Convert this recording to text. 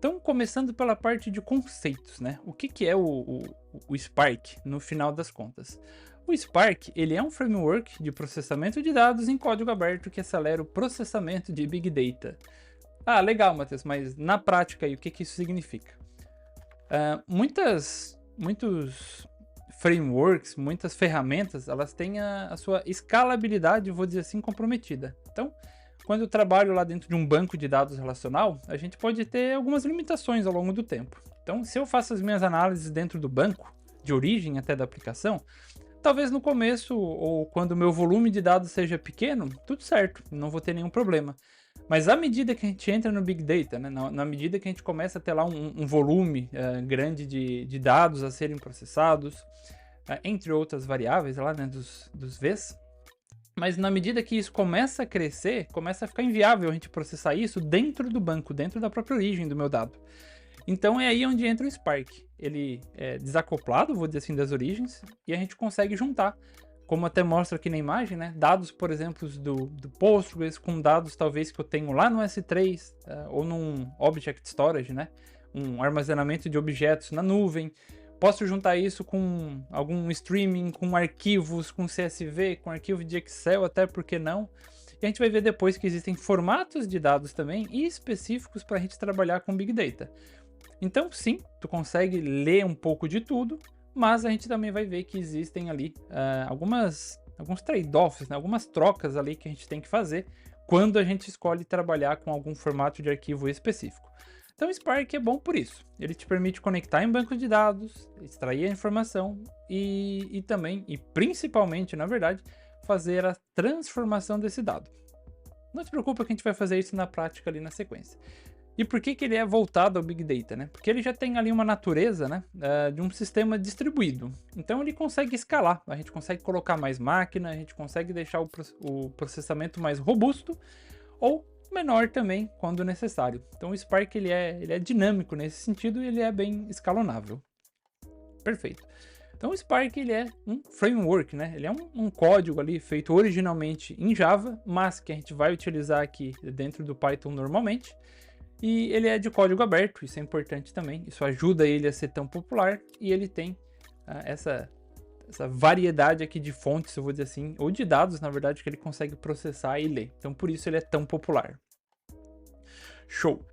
Então, começando pela parte de conceitos, né? O que que é o Spark, no final das contas? O Spark, ele é um framework de processamento de dados em código aberto que acelera o processamento de Big Data. Ah, legal, Matheus, mas na prática aí, o que que isso significa? Muitos frameworks, muitas ferramentas, elas têm a sua escalabilidade, vou dizer assim, comprometida. Então, quando eu trabalho lá dentro de um banco de dados relacional, a gente pode ter algumas limitações ao longo do tempo. Então, se eu faço as minhas análises dentro do banco, de origem até da aplicação, talvez no começo ou quando o meu volume de dados seja pequeno, tudo certo, não vou ter nenhum problema. Mas à medida que a gente entra no Big Data, né, na medida que a gente começa a ter lá um volume grande de dados a serem processados, entre outras variáveis lá, né, dos Vs, mas na medida que isso começa a crescer, começa a ficar inviável a gente processar isso dentro do banco, dentro da própria origem do meu dado. Então é aí onde entra o Spark. Ele é desacoplado, vou dizer assim, das origens, e a gente consegue juntar, como até mostra aqui na imagem, né, dados, por exemplo, do Postgres com dados talvez que eu tenho lá no S3, ou num Object Storage, né, um armazenamento de objetos na nuvem. Posso juntar isso com algum streaming, com arquivos, com CSV, com arquivo de Excel, até porque não. E a gente vai ver depois que existem formatos de dados também específicos para a gente trabalhar com Big Data. Então, sim, tu consegue ler um pouco de tudo, mas a gente também vai ver que existem ali alguns trade-offs, né? Algumas trocas ali que a gente tem que fazer quando a gente escolhe trabalhar com algum formato de arquivo específico. Então, o Spark é bom por isso. Ele te permite conectar em banco de dados, extrair a informação e também, e principalmente, na verdade, fazer a transformação desse dado. Não se preocupa que a gente vai fazer isso na prática ali na sequência. E por que que ele é voltado ao Big Data, né? Porque ele já tem ali uma natureza, né, de um sistema distribuído. Então ele consegue escalar, a gente consegue colocar mais máquina, a gente consegue deixar o processamento mais robusto ou menor também quando necessário. Então o Spark ele é dinâmico nesse sentido e ele é bem escalonável. Perfeito. Então o Spark ele é um framework, né? Ele é um código ali feito originalmente em Java, mas que a gente vai utilizar aqui dentro do Python normalmente. E ele é de código aberto, isso é importante também, isso ajuda ele a ser tão popular, e ele tem essa variedade aqui de fontes, eu vou dizer assim, ou de dados, na verdade, que ele consegue processar e ler. Então por isso ele é tão popular. Show!